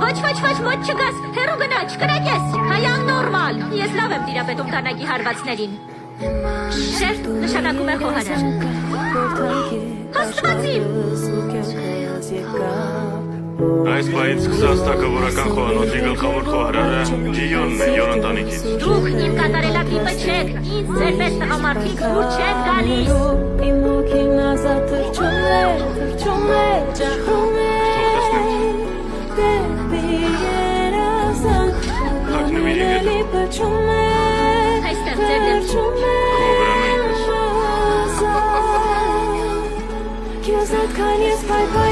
Ոչ, մոտ չգաս, հեռու գնա, չկրակես, հայան նորմալ, ես լավ եմ տիրապետում դանակի հարվածներին։ Շերտ նշանակում է խոհարար։ Հաստվածիմ։ Այս պահից սկսած թագավորական խոհանոցի գլխավոր խոհարարը Ջիոնն է, Յոն ընտանիքից։ Դուք իմ կատարելակիպը չեք, ինձ ձեր պես տղամարդիկ դուր չեք գալիս։ Իմ հոգին ազատ թռչում է, ճախում է, դեպի երազանք, ամենելի պաչում է, Այստեղ ձեր դեպքում։ Քեզ այդքան ես պայպայ